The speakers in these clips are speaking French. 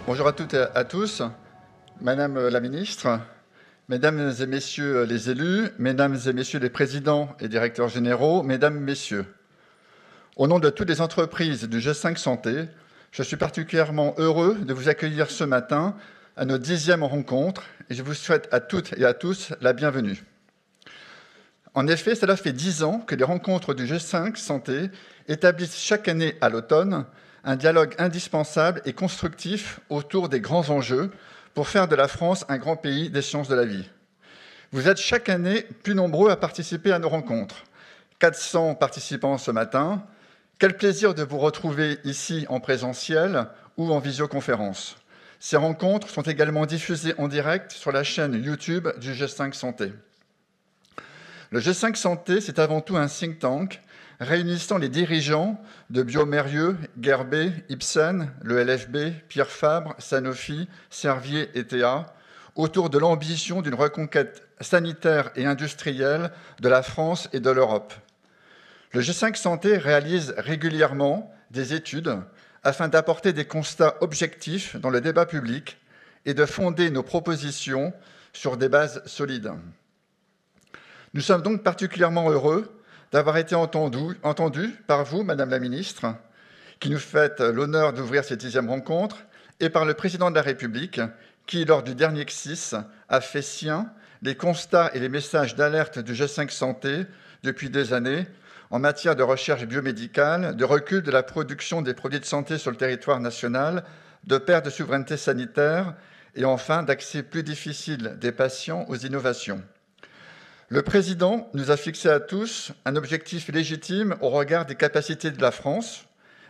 Bonjour à toutes et à tous. Madame la ministre, mesdames et messieurs les élus, mesdames et messieurs les présidents et directeurs généraux, mesdames, messieurs. Au nom de toutes les entreprises du G5 Santé, je suis particulièrement heureux de vous accueillir ce matin à notre 10e rencontre et je vous souhaite à toutes et à tous la bienvenue. En effet, cela fait 10 ans que les rencontres du G5 Santé établissent chaque année à l'automne un dialogue indispensable et constructif autour des grands enjeux pour faire de la France un grand pays des sciences de la vie. Vous êtes chaque année plus nombreux à participer à nos rencontres. 400 participants ce matin. Quel plaisir de vous retrouver ici en présentiel ou en visioconférence. Ces rencontres sont également diffusées en direct sur la chaîne YouTube du G5 Santé. Le G5 Santé, c'est avant tout un think tank réunissant les dirigeants de Biomérieux, Guerbet, Ipsen, le LFB, Pierre Fabre, Sanofi, Servier et Théa, autour de l'ambition d'une reconquête sanitaire et industrielle de la France et de l'Europe. Le G5 Santé réalise régulièrement des études afin d'apporter des constats objectifs dans le débat public et de fonder nos propositions sur des bases solides. Nous sommes donc particulièrement heureux d'avoir été entendus par vous, Madame la Ministre, qui nous faites l'honneur d'ouvrir cette 10e rencontre, et par le Président de la République, qui, lors du dernier CSIS, a fait sien les constats et les messages d'alerte du G5 Santé depuis des années en matière de recherche biomédicale, de recul de la production des produits de santé sur le territoire national, de perte de souveraineté sanitaire et enfin d'accès plus difficile des patients aux innovations. Le Président nous a fixé à tous un objectif légitime au regard des capacités de la France,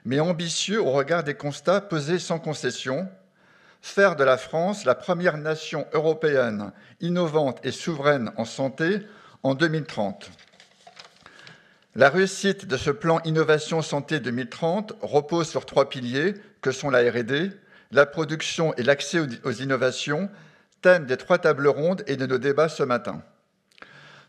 mais ambitieux au regard des constats posés sans concession, faire de la France la première nation européenne innovante et souveraine en santé en 2030. La réussite de ce plan Innovation Santé 2030 repose sur 3 piliers que sont la R&D, la production et l'accès aux innovations, thème des 3 tables rondes et de nos débats ce matin.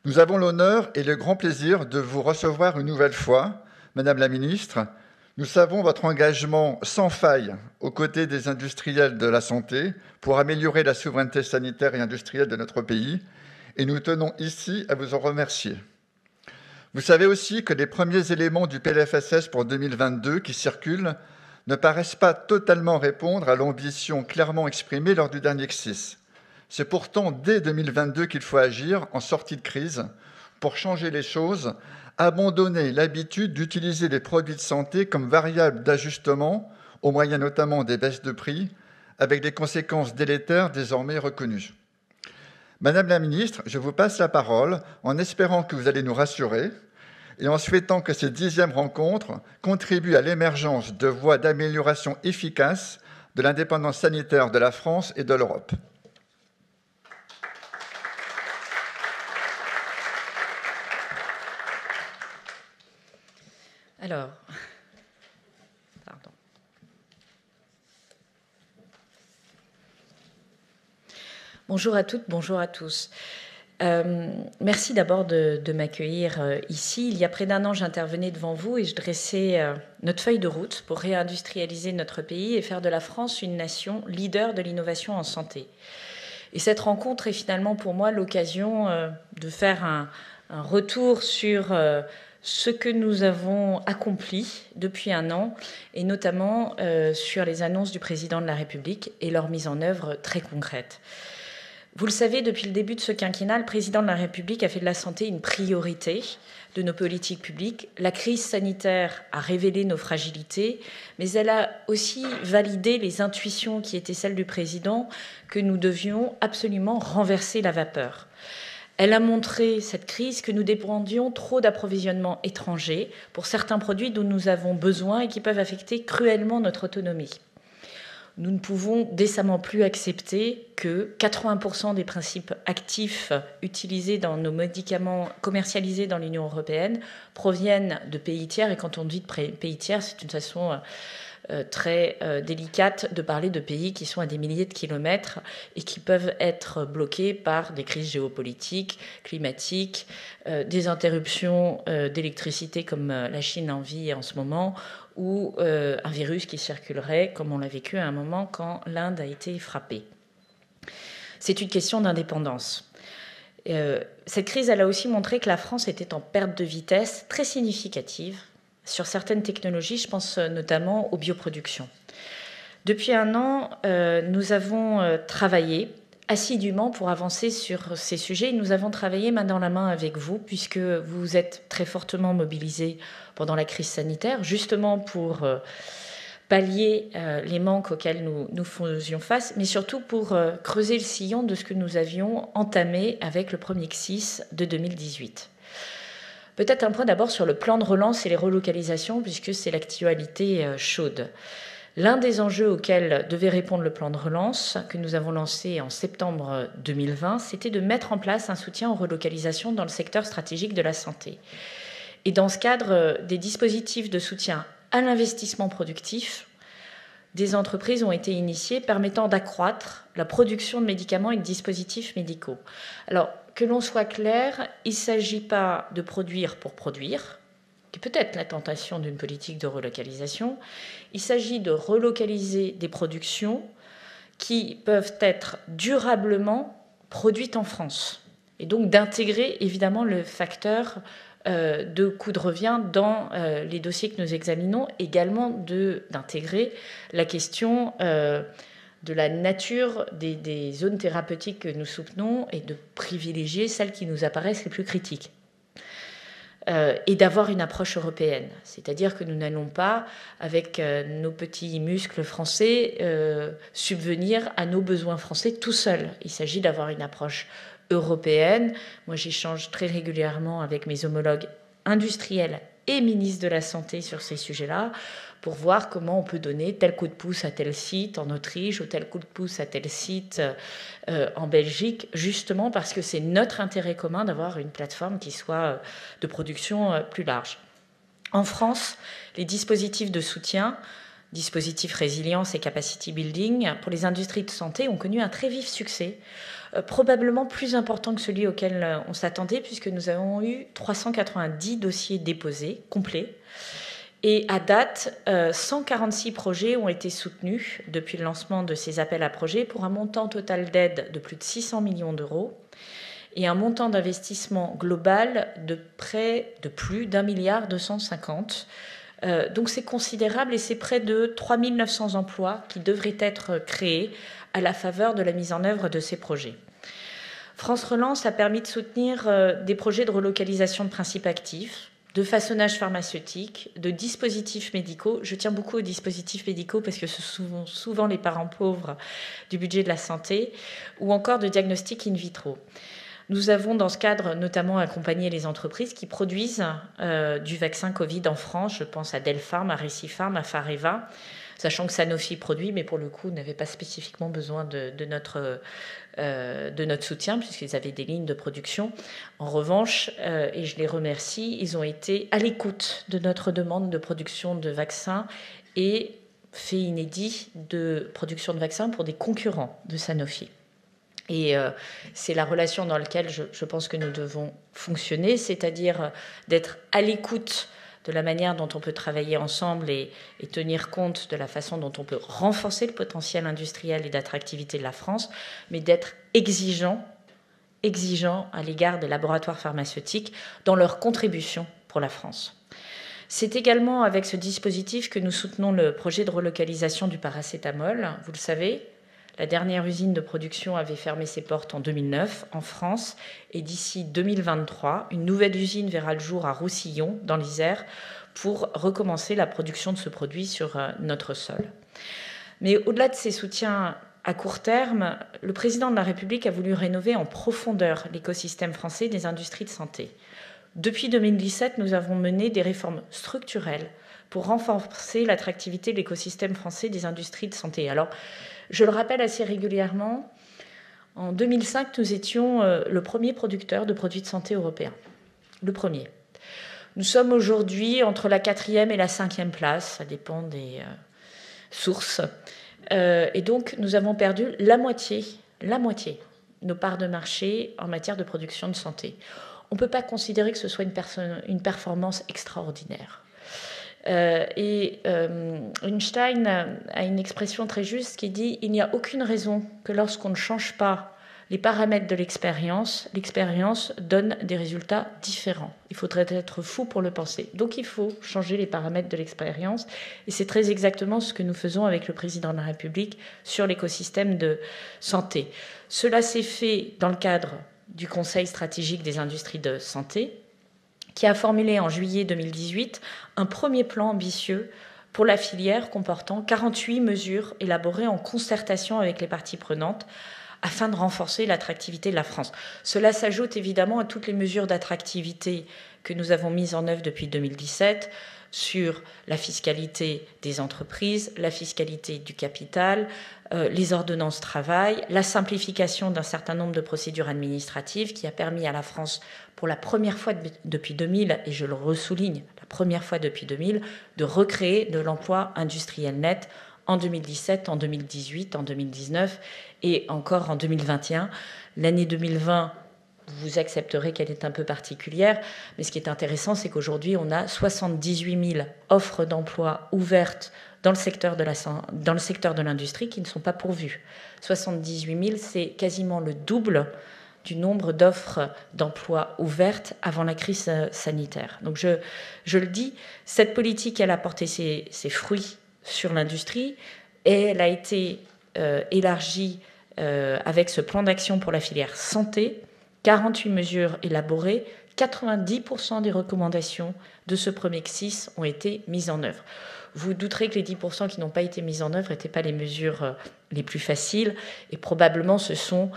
Nous avons l'honneur et le grand plaisir de vous recevoir une nouvelle fois, Madame la Ministre. Nous savons votre engagement sans faille aux côtés des industriels de la santé pour améliorer la souveraineté sanitaire et industrielle de notre pays, et nous tenons ici à vous en remercier. Vous savez aussi que les premiers éléments du PLFSS pour 2022 qui circulent ne paraissent pas totalement répondre à l'ambition clairement exprimée lors du dernier CSIS. C'est pourtant dès 2022 qu'il faut agir en sortie de crise pour changer les choses, abandonner l'habitude d'utiliser les produits de santé comme variable d'ajustement, au moyen notamment des baisses de prix, avec des conséquences délétères désormais reconnues. Madame la Ministre, je vous passe la parole en espérant que vous allez nous rassurer et en souhaitant que cette 10e rencontre contribue à l'émergence de voies d'amélioration efficaces de l'indépendance sanitaire de la France et de l'Europe. Alors, pardon. Bonjour à toutes, bonjour à tous. Merci d'abord de m'accueillir ici. Il y a près d'1 an, j'intervenais devant vous et je dressais notre feuille de route pour réindustrialiser notre pays et faire de la France une nation leader de l'innovation en santé. Et cette rencontre est finalement pour moi l'occasion de faire un retour sur ce que nous avons accompli depuis 1 an, et notamment sur les annonces du Président de la République et leur mise en œuvre très concrète. Vous le savez, depuis le début de ce quinquennat, le Président de la République a fait de la santé une priorité de nos politiques publiques. La crise sanitaire a révélé nos fragilités, mais elle a aussi validé les intuitions qui étaient celles du Président, que nous devions absolument renverser la vapeur. Elle a montré, cette crise, que nous dépendions trop d'approvisionnements étrangers pour certains produits dont nous avons besoin et qui peuvent affecter cruellement notre autonomie. Nous ne pouvons décemment plus accepter que 80% des principes actifs utilisés dans nos médicaments commercialisés dans l'Union européenne proviennent de pays tiers. Et quand on dit de pays tiers, c'est une façon très délicate de parler de pays qui sont à des milliers de kilomètres et qui peuvent être bloqués par des crises géopolitiques, climatiques, des interruptions d'électricité comme la Chine en vit en ce moment, ou un virus qui circulerait, comme on l'a vécu à un moment quand l'Inde a été frappée. C'est une question d'indépendance. Cette crise, elle a aussi montré que la France était en perte de vitesse très significative sur certaines technologies, je pense notamment aux bioproductions. Depuis un an, nous avons travaillé assidûment pour avancer sur ces sujets. Nous avons travaillé main dans la main avec vous, puisque vous êtes très fortement mobilisés pendant la crise sanitaire, justement pour pallier les manques auxquels nous faisions face, mais surtout pour creuser le sillon de ce que nous avions entamé avec le premier CSIS de 2018. Peut-être un point d'abord sur le plan de relance et les relocalisations, puisque c'est l'actualité chaude. L'un des enjeux auxquels devait répondre le plan de relance, que nous avons lancé en septembre 2020, c'était de mettre en place un soutien aux relocalisations dans le secteur stratégique de la santé. Et dans ce cadre, des dispositifs de soutien à l'investissement productif, des entreprises ont été initiées permettant d'accroître la production de médicaments et de dispositifs médicaux. Alors, que l'on soit clair, il ne s'agit pas de produire pour produire, qui peut être la tentation d'une politique de relocalisation. Il s'agit de relocaliser des productions qui peuvent être durablement produites en France. Et donc d'intégrer évidemment le facteur de coût de revient dans les dossiers que nous examinons, également d'intégrer la question de la nature des zones thérapeutiques que nous soutenons et de privilégier celles qui nous apparaissent les plus critiques. Et d'avoir une approche européenne. C'est-à-dire que nous n'allons pas, avec nos petits muscles français, subvenir à nos besoins français tout seuls. Il s'agit d'avoir une approche européenne. Moi, j'échange très régulièrement avec mes homologues industriels et ministres de la Santé sur ces sujets-là, pour voir comment on peut donner tel coup de pouce à tel site en Autriche ou tel coup de pouce à tel site en Belgique, justement parce que c'est notre intérêt commun d'avoir une plateforme qui soit de production plus large. En France, les dispositifs de soutien, dispositifs résilience et capacity building pour les industries de santé ont connu un très vif succès, probablement plus important que celui auquel on s'attendait, puisque nous avons eu 390 dossiers déposés, complets. Et à date, 146 projets ont été soutenus depuis le lancement de ces appels à projets pour un montant total d'aide de plus de 600 millions d'euros et un montant d'investissement global de plus d'1,25 milliard. Donc c'est considérable et c'est près de 3 900 emplois qui devraient être créés à la faveur de la mise en œuvre de ces projets. France Relance a permis de soutenir des projets de relocalisation de principes actifs, de façonnage pharmaceutique, de dispositifs médicaux. Je tiens beaucoup aux dispositifs médicaux parce que ce sont souvent les parents pauvres du budget de la santé, ou encore de diagnostic in vitro. Nous avons dans ce cadre notamment accompagné les entreprises qui produisent du vaccin Covid en France. Je pense à Delpharm, à Recipharm, à Fareva, sachant que Sanofi produit, mais pour le coup n'avait pas spécifiquement besoin de notre soutien, puisqu'ils avaient des lignes de production. En revanche, et je les remercie, ils ont été à l'écoute de notre demande de production de vaccins et fait inédit de production de vaccins pour des concurrents de Sanofi. Et c'est la relation dans laquelle je pense que nous devons fonctionner, c'est-à-dire d'être à l'écoute de la manière dont on peut travailler ensemble et tenir compte de la façon dont on peut renforcer le potentiel industriel et d'attractivité de la France, mais d'être exigeant à l'égard des laboratoires pharmaceutiques dans leur contribution pour la France. C'est également avec ce dispositif que nous soutenons le projet de relocalisation du paracétamol. Vous le savez, la dernière usine de production avait fermé ses portes en 2009 en France et d'ici 2023, une nouvelle usine verra le jour à Roussillon, dans l'Isère, pour recommencer la production de ce produit sur notre sol. Mais au-delà de ces soutiens à court terme, le président de la République a voulu rénover en profondeur l'écosystème français des industries de santé. Depuis 2017, nous avons mené des réformes structurelles pour renforcer l'attractivité de l'écosystème français des industries de santé. Alors, je le rappelle assez régulièrement, en 2005, nous étions le premier producteur de produits de santé européen. Le premier. Nous sommes aujourd'hui entre la 4e et la 5e place, ça dépend source. Et donc, nous avons perdu la moitié, nos parts de marché en matière de production de santé. On ne peut pas considérer que ce soit une performance extraordinaire. Einstein a une expression très juste qui dit « Il n'y a aucune raison que lorsqu'on ne change pas les paramètres de l'expérience donne des résultats différents. Il faudrait être fou pour le penser. Donc il faut changer les paramètres de l'expérience. Et c'est très exactement ce que nous faisons avec le président de la République sur l'écosystème de santé. Cela s'est fait dans le cadre du Conseil stratégique des industries de santé, qui a formulé en juillet 2018 un premier plan ambitieux pour la filière comportant 48 mesures élaborées en concertation avec les parties prenantes, afin de renforcer l'attractivité de la France. Cela s'ajoute évidemment à toutes les mesures d'attractivité que nous avons mises en œuvre depuis 2017 sur la fiscalité des entreprises, la fiscalité du capital, les ordonnances travail, la simplification d'un certain nombre de procédures administratives qui a permis à la France, pour la première fois depuis 2000, et je le ressouligne, la première fois depuis 2000, de recréer de l'emploi industriel net en 2017, en 2018, en 2019 et encore en 2021. L'année 2020, vous accepterez qu'elle est un peu particulière, mais ce qui est intéressant, c'est qu'aujourd'hui, on a 78 000 offres d'emploi ouvertes dans le secteur de l'industrie qui ne sont pas pourvues. 78 000, c'est quasiment le double du nombre d'offres d'emploi ouvertes avant la crise sanitaire. Donc je le dis, cette politique, elle a porté ses fruits sur l'industrie et elle a été élargie avec ce plan d'action pour la filière santé, 48 mesures élaborées, 90% des recommandations de ce premier CSIS ont été mises en œuvre. Vous douterez que les 10% qui n'ont pas été mises en œuvre n'étaient pas les mesures les plus faciles et probablement ce sont,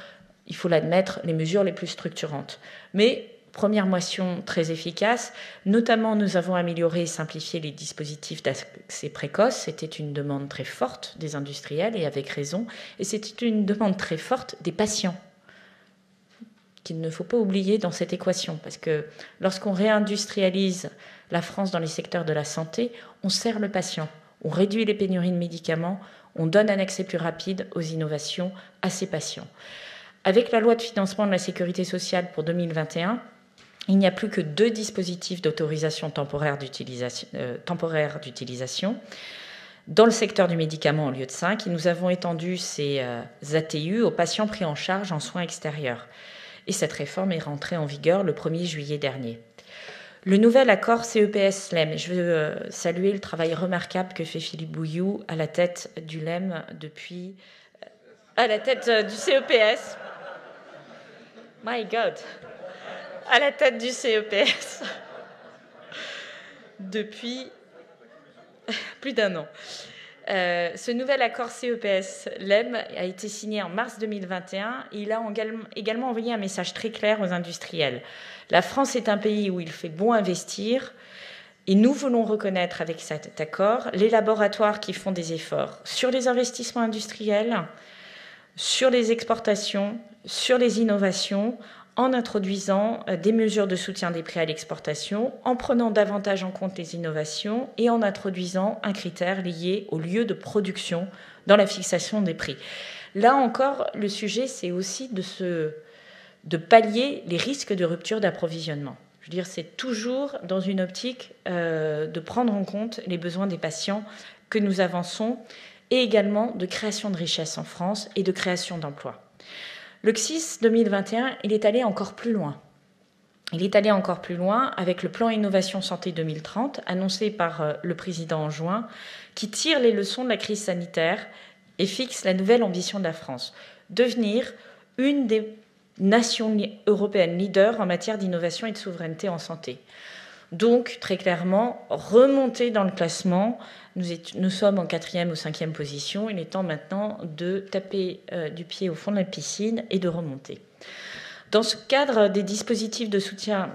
il faut l'admettre, les mesures les plus structurantes. Mais première motion très efficace. Notamment, nous avons amélioré et simplifié les dispositifs d'accès précoce. C'était une demande très forte des industriels, et avec raison. Et c'était une demande très forte des patients, qu'il ne faut pas oublier dans cette équation. Parce que lorsqu'on réindustrialise la France dans les secteurs de la santé, on sert le patient. On réduit les pénuries de médicaments. On donne un accès plus rapide aux innovations à ces patients. Avec la loi de financement de la sécurité sociale pour 2021, il n'y a plus que 2 dispositifs d'autorisation temporaire d'utilisation dans le secteur du médicament au lieu de 5. Et nous avons étendu ces ATU aux patients pris en charge en soins extérieurs. Et cette réforme est rentrée en vigueur le 1er juillet dernier. Le nouvel accord CEPS-LEM, je veux saluer le travail remarquable que fait Philippe Bouilloux à la tête du LEM depuis... à la tête du CEPS. My God, à la tête du CEPS depuis plus d'1 an. Ce nouvel accord CEPS-LEM a été signé en mars 2021 et il a également envoyé un message très clair aux industriels. La France est un pays où il fait bon investir et nous voulons reconnaître avec cet accord les laboratoires qui font des efforts sur les investissements industriels, sur les exportations, sur les innovations, en introduisant des mesures de soutien des prix à l'exportation, en prenant davantage en compte les innovations et en introduisant un critère lié au lieu de production dans la fixation des prix. Là encore, le sujet, c'est aussi de pallier les risques de rupture d'approvisionnement. Je veux dire, c'est toujours dans une optique de prendre en compte les besoins des patients que nous avançons et également de création de richesses en France et de création d'emplois. Le CSIS 2021, il est allé encore plus loin. Il est allé encore plus loin avec le plan Innovation Santé 2030, annoncé par le président en juin, qui tire les leçons de la crise sanitaire et fixe la nouvelle ambition de la France, devenir une des nations européennes leaders en matière d'innovation et de souveraineté en santé. Donc, très clairement, remonter dans le classement. Nous sommes en 4e ou 5e position. Il est temps maintenant de taper du pied au fond de la piscine et de remonter. Dans ce cadre des dispositifs de soutien,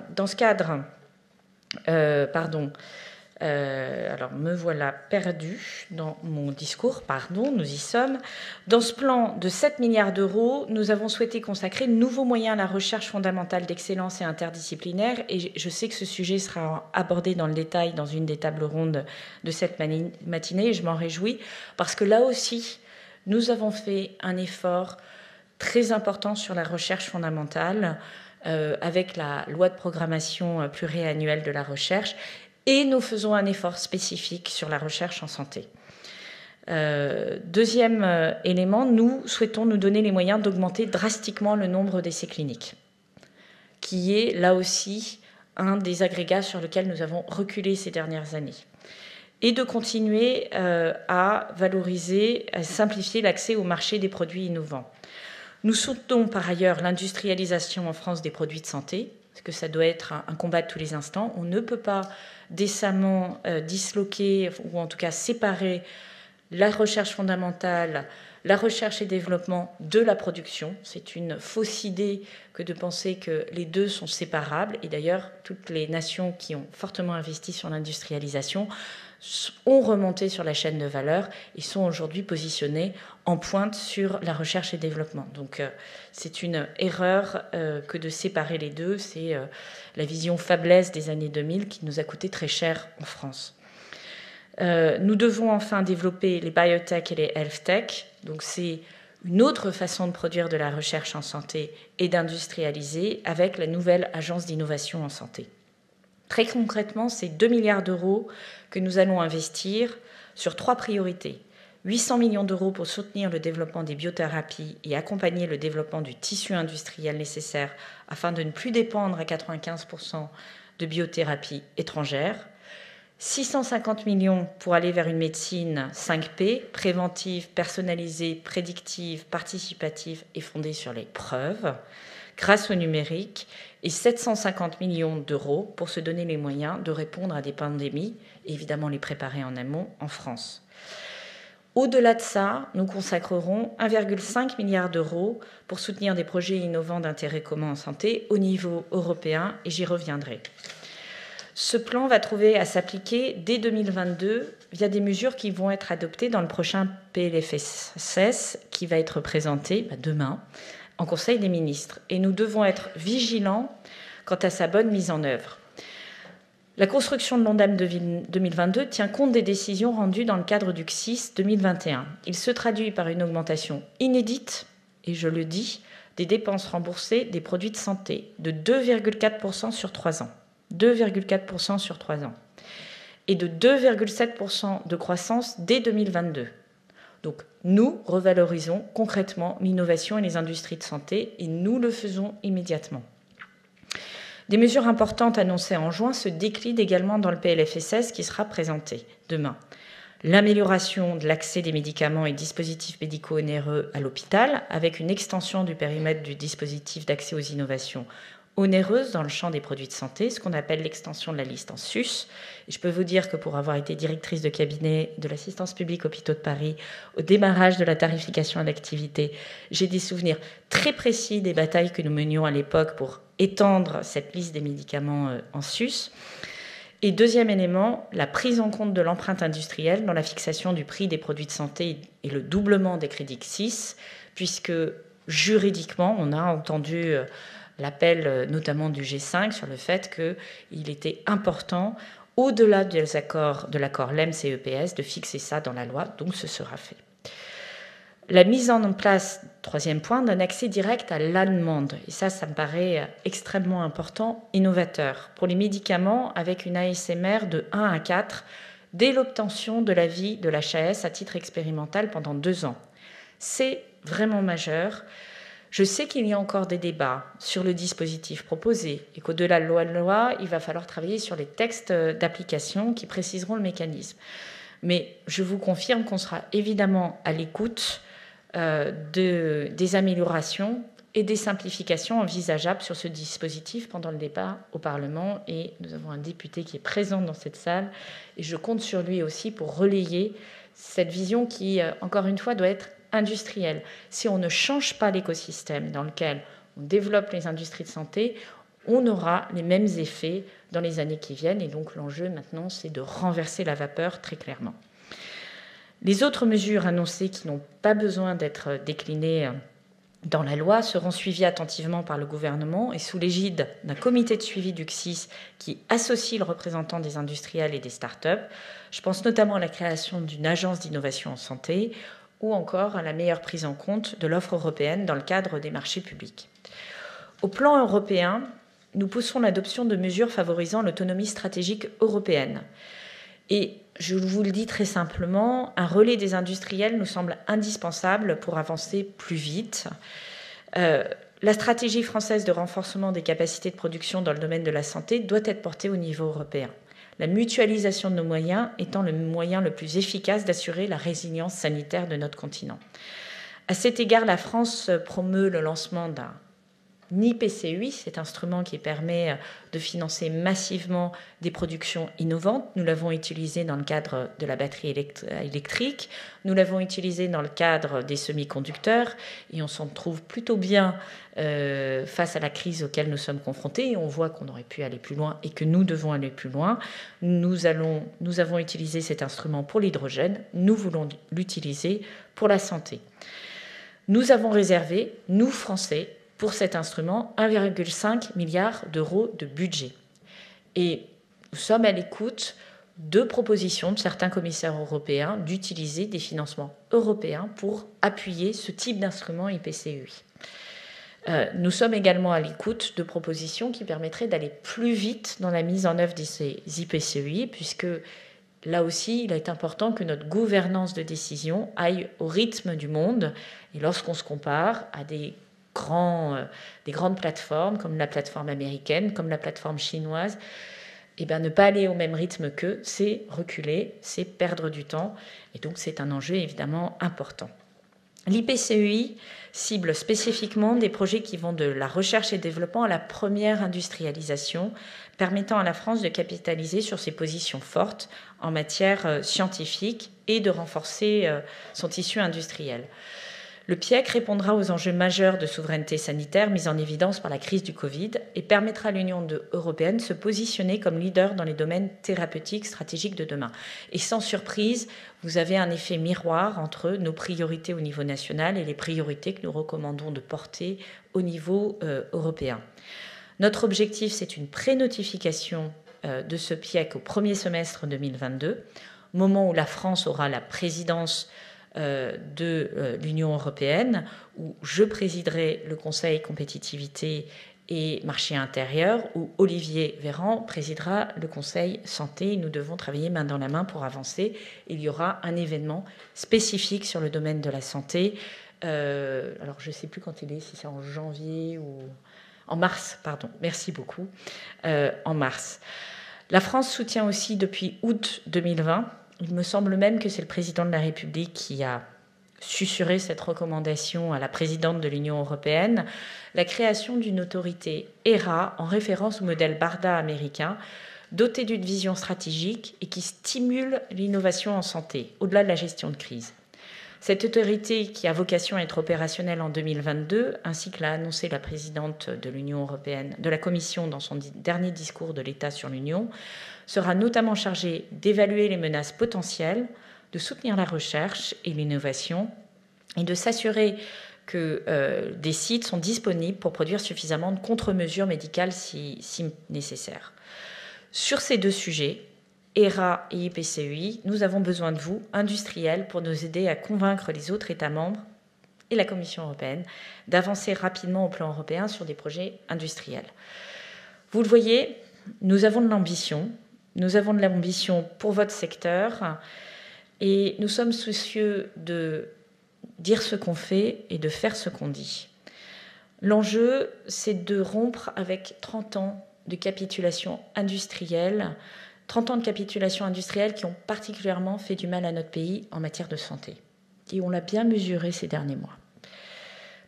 Alors, me voilà perdu dans mon discours, pardon, nous y sommes. Dans ce plan de 7 milliards d'euros, nous avons souhaité consacrer de nouveaux moyens à la recherche fondamentale d'excellence et interdisciplinaire, et je sais que ce sujet sera abordé dans le détail dans une des tables rondes de cette matinée, et je m'en réjouis, parce que là aussi, nous avons fait un effort très important sur la recherche fondamentale, avec la loi de programmation pluriannuelle de la recherche, et nous faisons un effort spécifique sur la recherche en santé. Deuxième élément, nous souhaitons nous donner les moyens d'augmenter drastiquement le nombre d'essais cliniques, qui est là aussi un des agrégats sur lequel nous avons reculé ces dernières années, et de continuer à valoriser, à simplifier l'accès au marché des produits innovants. Nous soutenons par ailleurs l'industrialisation en France des produits de santé, parce que ça doit être un combat de tous les instants. On ne peut pas décemment disloquer, ou en tout cas séparer, la recherche fondamentale, la recherche et développement de la production. C'est une fausse idée que de penser que les deux sont séparables. Et d'ailleurs, toutes les nations qui ont fortement investi sur l'industrialisation ont remonté sur la chaîne de valeur et sont aujourd'hui positionnées en pointe sur la recherche et développement. Donc c'est une erreur que de séparer les deux. C'est la vision faiblesse des années 2000 qui nous a coûté très cher en France. Nous devons enfin développer les biotech et les health tech. Donc c'est une autre façon de produire de la recherche en santé et d'industrialiser avec la nouvelle agence d'innovation en santé. Très concrètement, c'est 2 milliards d'euros que nous allons investir sur 3 priorités. 800 millions d'euros pour soutenir le développement des biothérapies et accompagner le développement du tissu industriel nécessaire afin de ne plus dépendre à 95% de biothérapie étrangère. 650 millions pour aller vers une médecine 5P, préventive, personnalisée, prédictive, participative et fondée sur les preuves, grâce au numérique, et 750 millions d'euros pour se donner les moyens de répondre à des pandémies et évidemment les préparer en amont en France. Au-delà de ça, nous consacrerons 1,5 milliard d'euros pour soutenir des projets innovants d'intérêt commun en santé au niveau européen, et j'y reviendrai. Ce plan va trouver à s'appliquer dès 2022 via des mesures qui vont être adoptées dans le prochain PLFSS qui va être présenté demain en Conseil des ministres. Et nous devons être vigilants quant à sa bonne mise en œuvre. La construction de l'ONDAM 2022 tient compte des décisions rendues dans le cadre du CSIS 2021. Il se traduit par une augmentation inédite, et je le dis, des dépenses remboursées des produits de santé de 2,4% sur 3 ans. 2,4% sur 3 ans. Et de 2,7% de croissance dès 2022. Donc nous revalorisons concrètement l'innovation et les industries de santé, et nous le faisons immédiatement. Des mesures importantes annoncées en juin se déclinent également dans le PLFSS qui sera présenté demain. L'amélioration de l'accès des médicaments et dispositifs médicaux onéreux à l'hôpital, avec une extension du périmètre du dispositif d'accès aux innovations onéreuses dans le champ des produits de santé, ce qu'on appelle l'extension de la liste en sus. Et je peux vous dire que pour avoir été directrice de cabinet de l'assistance publique Hôpitaux de Paris au démarrage de la tarification à l'activité, j'ai des souvenirs très précis des batailles que nous menions à l'époque pour étendre cette liste des médicaments en sus. Et deuxième élément, la prise en compte de l'empreinte industrielle dans la fixation du prix des produits de santé et le doublement des crédits CSIS, puisque juridiquement, on a entendu l'appel notamment du G5 sur le fait qu'il était important, au-delà de l'accord LEMS-CEPS, de fixer ça dans la loi, donc ce sera fait. La mise en place, troisième point, d'un accès direct à la demande. Et ça me paraît extrêmement important, innovateur. Pour les médicaments, avec une ASMR de 1 à 4, dès l'obtention de l'avis de l'HAS à titre expérimental pendant 2 ans. C'est vraiment majeur. Je sais qu'il y a encore des débats sur le dispositif proposé et qu'au-delà de la loi, il va falloir travailler sur les textes d'application qui préciseront le mécanisme. Mais je vous confirme qu'on sera évidemment à l'écoute des améliorations et des simplifications envisageables sur ce dispositif pendant le débat au Parlement. Et nous avons un député qui est présent dans cette salle et je compte sur lui aussi pour relayer cette vision qui, encore une fois, doit être industrielle. Si on ne change pas l'écosystème dans lequel on développe les industries de santé, on aura les mêmes effets dans les années qui viennent. Et donc l'enjeu maintenant, c'est de renverser la vapeur très clairement. Les autres mesures annoncées qui n'ont pas besoin d'être déclinées dans la loi seront suivies attentivement par le gouvernement et sous l'égide d'un comité de suivi du CSIS qui associe le représentant des industriels et des start-up. Je pense notamment à la création d'une agence d'innovation en santé ou encore à la meilleure prise en compte de l'offre européenne dans le cadre des marchés publics. Au plan européen, nous poussons l'adoption de mesures favorisant l'autonomie stratégique européenne. Et je vous le dis très simplement, un relais des industriels nous semble indispensable pour avancer plus vite. La stratégie française de renforcement des capacités de production dans le domaine de la santé doit être portée au niveau européen. La mutualisation de nos moyens étant le moyen le plus efficace d'assurer la résilience sanitaire de notre continent. À cet égard, la France promeut le lancement d'un IPCEI, cet instrument qui permet de financer massivement des productions innovantes. Nous l'avons utilisé dans le cadre de la batterie électrique, nous l'avons utilisé dans le cadre des semi-conducteurs et on s'en trouve plutôt bien face à la crise auquel nous sommes confrontés. Et on voit qu'on aurait pu aller plus loin et que nous devons aller plus loin. Nous avons utilisé cet instrument pour l'hydrogène, nous voulons l'utiliser pour la santé. Nous avons réservé, nous Français, pour cet instrument, 1,5 milliard d'euros de budget. Et nous sommes à l'écoute de propositions de certains commissaires européens d'utiliser des financements européens pour appuyer ce type d'instrument IPCEI. Nous sommes également à l'écoute de propositions qui permettraient d'aller plus vite dans la mise en œuvre de ces IPCEI, puisque là aussi, il est important que notre gouvernance de décision aille au rythme du monde. Et lorsqu'on se compare à des grandes plateformes comme la plateforme américaine, comme la plateforme chinoise, ne pas aller au même rythme qu'eux, c'est reculer, c'est perdre du temps. Et donc, c'est un enjeu évidemment important. L'IPCEI cible spécifiquement des projets qui vont de la recherche et développement à la première industrialisation, permettant à la France de capitaliser sur ses positions fortes en matière scientifique et de renforcer son tissu industriel. Le PIEC répondra aux enjeux majeurs de souveraineté sanitaire mis en évidence par la crise du Covid et permettra à l'Union européenne de se positionner comme leader dans les domaines thérapeutiques stratégiques de demain. Et sans surprise, vous avez un effet miroir entre nos priorités au niveau national et les priorités que nous recommandons de porter au niveau européen. Notre objectif, c'est une pré-notification de ce PIEC au premier semestre 2022, moment où la France aura la présidence de l'Union européenne, où je présiderai le Conseil compétitivité et marché intérieur, où Olivier Véran présidera le Conseil santé. Nous devons travailler main dans la main pour avancer. Il y aura un événement spécifique sur le domaine de la santé. Alors je ne sais plus quand il est, si c'est en janvier ou en mars, pardon. Merci beaucoup. En mars. La France soutient aussi depuis août 2020. Il me semble même que c'est le président de la République qui a susurré cette recommandation à la présidente de l'Union européenne, la création d'une autorité HERA en référence au modèle BARDA américain, dotée d'une vision stratégique et qui stimule l'innovation en santé, au-delà de la gestion de crise. Cette autorité, qui a vocation à être opérationnelle en 2022, ainsi que l'a annoncé la présidente de l'Union européenne, de la Commission dans son dernier discours de l'État sur l'Union, sera notamment chargée d'évaluer les menaces potentielles, de soutenir la recherche et l'innovation et de s'assurer que des sites sont disponibles pour produire suffisamment de contre-mesures médicales si nécessaire. Sur ces deux sujets, HERA et IPCEI, nous avons besoin de vous, industriels, pour nous aider à convaincre les autres États membres et la Commission européenne d'avancer rapidement au plan européen sur des projets industriels. Vous le voyez, nous avons de l'ambition. Nous avons de l'ambition pour votre secteur et nous sommes soucieux de dire ce qu'on fait et de faire ce qu'on dit. L'enjeu, c'est de rompre avec 30 ans de capitulation industrielle, 30 ans de capitulation industrielle qui ont particulièrement fait du mal à notre pays en matière de santé. Et on l'a bien mesuré ces derniers mois.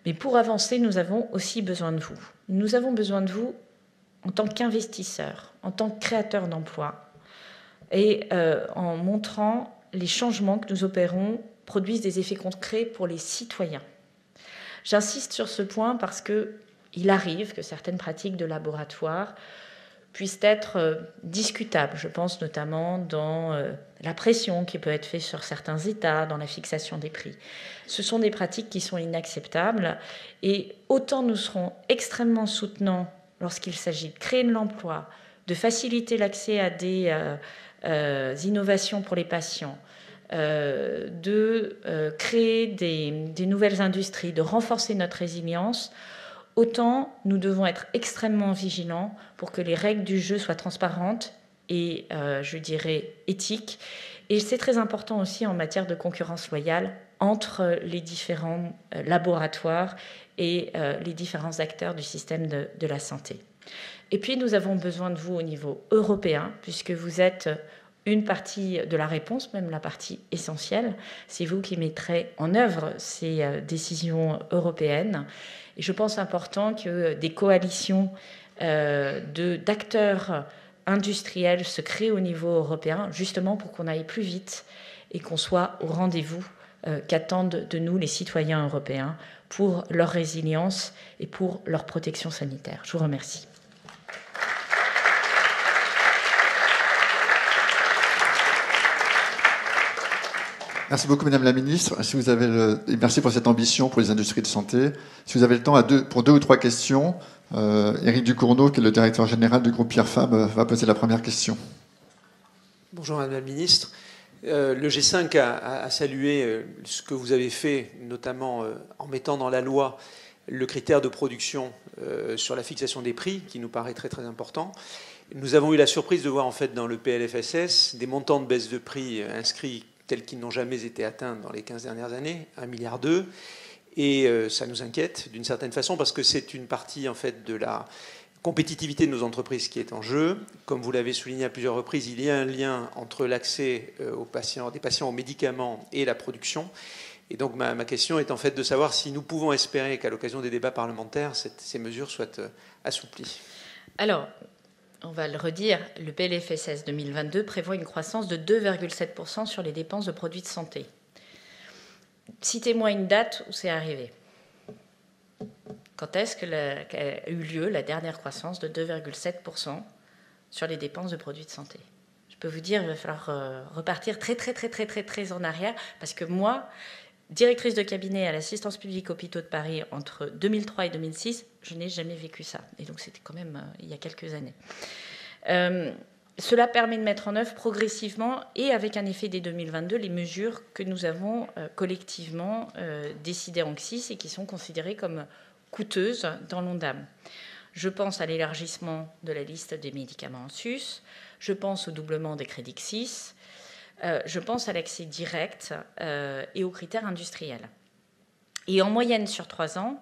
Mais pour avancer, nous avons aussi besoin de vous. Nous avons besoin de vous en tant qu'investisseurs, en tant que créateurs d'emplois, et en montrant les changements que nous opérons produisent des effets concrets pour les citoyens. J'insiste sur ce point parce que il arrive que certaines pratiques de laboratoire puissent être discutables. Je pense notamment dans la pression qui peut être faite sur certains États, dans la fixation des prix. Ce sont des pratiques qui sont inacceptables et autant nous serons extrêmement soutenants lorsqu'il s'agit de créer de l'emploi, de faciliter l'accès à des innovations pour les patients, de créer des nouvelles industries, de renforcer notre résilience, autant nous devons être extrêmement vigilants pour que les règles du jeu soient transparentes et, je dirais, éthiques. Et c'est très important aussi en matière de concurrence loyale entre les différents laboratoires et les différents acteurs du système de la santé. Et puis, nous avons besoin de vous au niveau européen, puisque vous êtes une partie de la réponse, même la partie essentielle. C'est vous qui mettrez en œuvre ces décisions européennes. Et je pense important que des coalitions d'acteurs industriels se créent au niveau européen, justement pour qu'on aille plus vite et qu'on soit au rendez-vous qu'attendent de nous les citoyens européens pour leur résilience et pour leur protection sanitaire. Je vous remercie. Merci beaucoup, Madame la Ministre. Si vous avez et merci pour cette ambition pour les industries de santé. Si vous avez le temps pour 2 ou 3 questions, Éric Ducournau, qui est le directeur général du groupe Pierre Fabre, va poser la première question. Bonjour, Madame la Ministre. Le G5 a salué ce que vous avez fait, notamment en mettant dans la loi le critère de production sur la fixation des prix, qui nous paraît très très important. Nous avons eu la surprise de voir en fait dans le PLFSS des montants de baisse de prix inscrits tels qu'ils n'ont jamais été atteints dans les 15 dernières années, 1,2 milliard. Et ça nous inquiète d'une certaine façon parce que c'est une partie en fait de la compétitivité de nos entreprises qui est en jeu. Comme vous l'avez souligné à plusieurs reprises, il y a un lien entre l'accès des patients aux médicaments et la production. Et donc ma question est en fait de savoir si nous pouvons espérer qu'à l'occasion des débats parlementaires, ces mesures soient assouplies. Alors, on va le redire, le PLFSS 2022 prévoit une croissance de 2,7% sur les dépenses de produits de santé. Citez-moi une date où c'est arrivé. Quand est-ce qu'a eu lieu la dernière croissance de 2,7% sur les dépenses de produits de santé? Je peux vous dire, il va falloir repartir très en arrière, parce que moi, directrice de cabinet à l'assistance publique hôpitaux de Paris entre 2003 et 2006, je n'ai jamais vécu ça. Et donc c'était quand même il y a quelques années. Cela permet de mettre en œuvre progressivement et avec un effet dès 2022 les mesures que nous avons collectivement décidées en CSIS et qui sont considérées comme coûteuses dans l'ONDAM. Je pense à l'élargissement de la liste des médicaments en sus, je pense au doublement des crédits CSIS, je pense à l'accès direct et aux critères industriels. Et en moyenne sur 3 ans,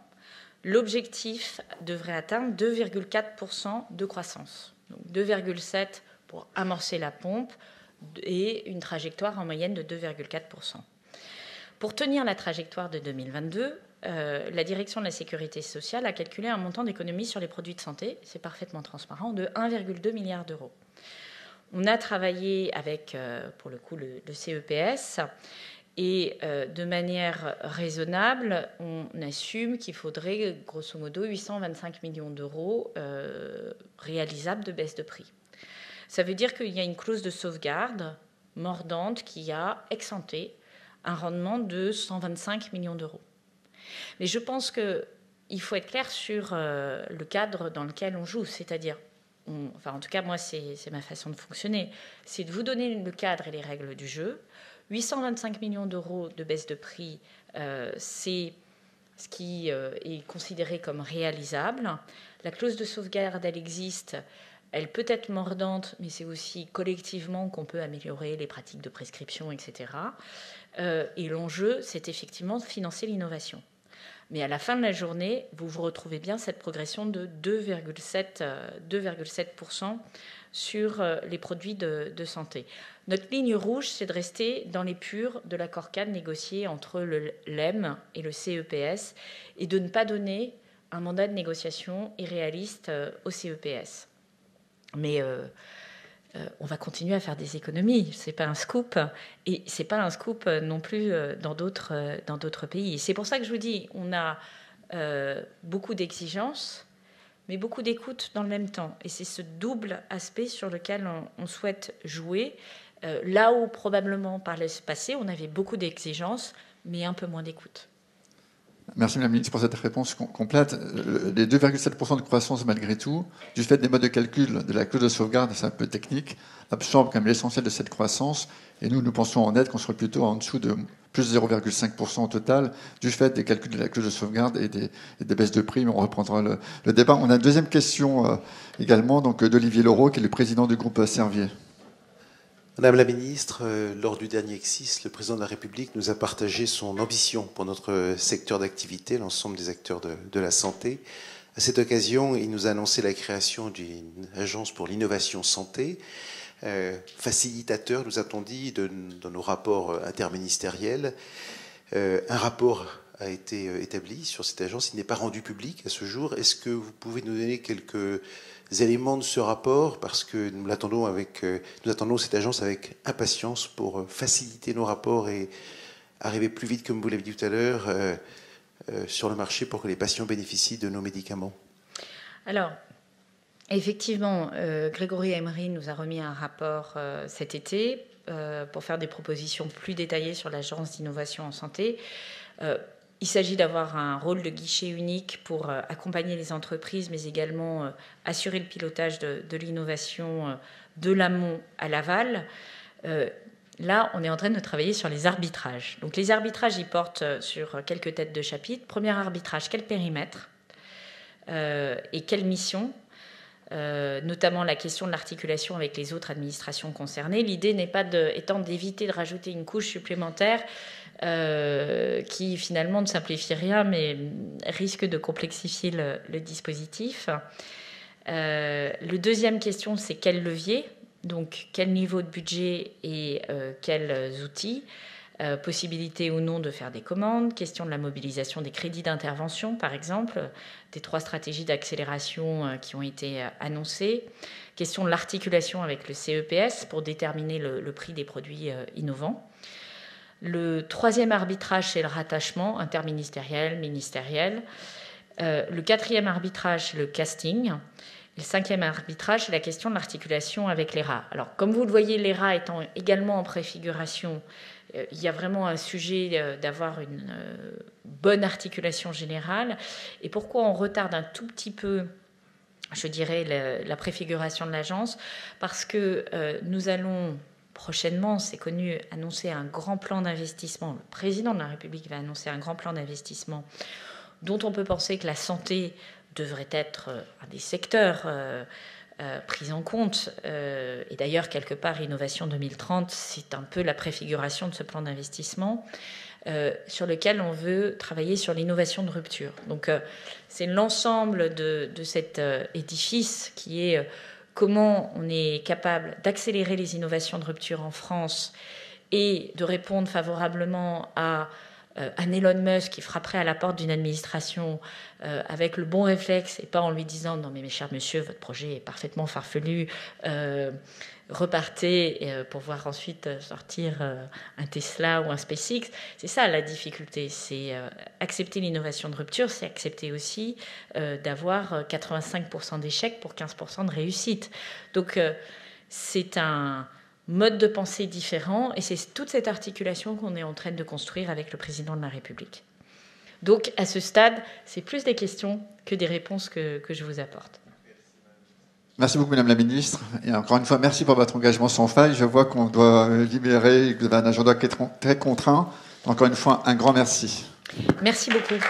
l'objectif devrait atteindre 2,4% de croissance. Donc 2,7% pour amorcer la pompe et une trajectoire en moyenne de 2,4%. Pour tenir la trajectoire de 2022, la direction de la sécurité sociale a calculé un montant d'économie sur les produits de santé, c'est parfaitement transparent, de 1,2 milliard d'euros. On a travaillé avec, pour le coup, le CEPS et de manière raisonnable, on assume qu'il faudrait grosso modo 825 millions d'euros réalisables de baisse de prix. Ça veut dire qu'il y a une clause de sauvegarde mordante qui a exempté un rendement de 125 millions d'euros. Mais je pense qu'il faut être clair sur le cadre dans lequel on joue, c'est-à-dire, en tout cas moi c'est ma façon de fonctionner, c'est de vous donner le cadre et les règles du jeu. 825 millions d'euros de baisse de prix, c'est ce qui est considéré comme réalisable. La clause de sauvegarde, elle existe. Elle peut être mordante, mais c'est aussi collectivement qu'on peut améliorer les pratiques de prescription, etc. Et l'enjeu, c'est effectivement de financer l'innovation. Mais à la fin de la journée, vous vous retrouvez bien cette progression de 2,7% sur les produits de santé. Notre ligne rouge, c'est de rester dans l'épure de l'accord cadre négocié entre le LEM et le CEPS et de ne pas donner un mandat de négociation irréaliste au CEPS. Mais on va continuer à faire des économies. Ce n'est pas un scoop. Et ce n'est pas un scoop non plus dans d'autres pays. Et c'est pour ça que je vous dis, on a beaucoup d'exigences, mais beaucoup d'écoute dans le même temps. Et c'est ce double aspect sur lequel on souhaite jouer, là où probablement par le passé, on avait beaucoup d'exigences, mais un peu moins d'écoute. Merci Madame la Ministre pour cette réponse complète. Les 2,7% de croissance, malgré tout, du fait des modes de calcul de la clause de sauvegarde, c'est un peu technique, absorbe quand même l'essentiel de cette croissance. Et nous pensons en net qu'on serait plutôt en dessous de plus 0,5% au total, du fait des calculs de la clause de sauvegarde et des baisses de prix. Mais on reprendra le débat. On a une deuxième question également d'Olivier Laureau, qui est le président du groupe Servier. Madame la Ministre, lors du dernier Exis, le Président de la République nous a partagé son ambition pour notre secteur d'activité, l'ensemble des acteurs de la santé. À cette occasion, il nous a annoncé la création d'une agence pour l'innovation santé, facilitateur, nous a-t-on dit, dans nos rapports interministériels. Un rapport a été établi sur cette agence, il n'est pas rendu public à ce jour. Est-ce que vous pouvez nous donner quelques éléments de ce rapport, parce que nous attendons cette agence avec impatience pour faciliter nos rapports et arriver plus vite, comme vous l'avez dit tout à l'heure, sur le marché pour que les patients bénéficient de nos médicaments. Alors, effectivement, Grégory Emery nous a remis un rapport cet été pour faire des propositions plus détaillées sur l'agence d'innovation en santé. Il s'agit d'avoir un rôle de guichet unique pour accompagner les entreprises, mais également assurer le pilotage de l'innovation de l'amont à l'aval. Là, on est en train de travailler sur les arbitrages. Donc les arbitrages, ils portent sur quelques têtes de chapitre. Premier arbitrage, quel périmètre et quelle mission, notamment la question de l'articulation avec les autres administrations concernées. L'idée n'est pas étant d'éviter de rajouter une couche supplémentaire qui finalement ne simplifie rien, mais risque de complexifier le dispositif. Le deuxième question, c'est quel levier, donc quel niveau de budget et quels outils, possibilité ou non de faire des commandes, question de la mobilisation des crédits d'intervention, par exemple, des 3 stratégies d'accélération qui ont été annoncées, question de l'articulation avec le CEPS pour déterminer le prix des produits innovants. Le troisième arbitrage, c'est le rattachement interministériel, ministériel. Le quatrième arbitrage, c'est le casting. Et le cinquième arbitrage, c'est la question de l'articulation avec l'ERA. Alors, comme vous le voyez, l'ERA étant également en préfiguration, il y a vraiment un sujet d'avoir une bonne articulation générale. Et pourquoi on retarde un tout petit peu, je dirais, la préfiguration de l'agence? Parce que nous allons prochainement, c'est connu, annoncer un grand plan d'investissement. Le président de la République va annoncer un grand plan d'investissement dont on peut penser que la santé devrait être un des secteurs pris en compte. Et d'ailleurs, quelque part, Innovation 2030, c'est un peu la préfiguration de ce plan d'investissement sur lequel on veut travailler sur l'innovation de rupture. Donc, c'est l'ensemble de cet édifice qui est comment on est capable d'accélérer les innovations de rupture en France et de répondre favorablement à un Elon Musk qui frapperait à la porte d'une administration avec le bon réflexe et pas en lui disant « Non mais mes chers monsieur, votre projet est parfaitement farfelu, repartez pour voir ensuite sortir un Tesla ou un SpaceX ». C'est ça la difficulté, c'est accepter l'innovation de rupture, c'est accepter aussi d'avoir 85% d'échecs pour 15% de réussite. Donc c'est un mode de pensée différent, et c'est toute cette articulation qu'on est en train de construire avec le président de la République. Donc, à ce stade, c'est plus des questions que des réponses que je vous apporte. Merci beaucoup, Madame la Ministre. Et encore une fois, merci pour votre engagement sans faille. Je vois qu'on doit libérer, que vous avez un agenda très contraint. Encore une fois, un grand merci. Merci beaucoup.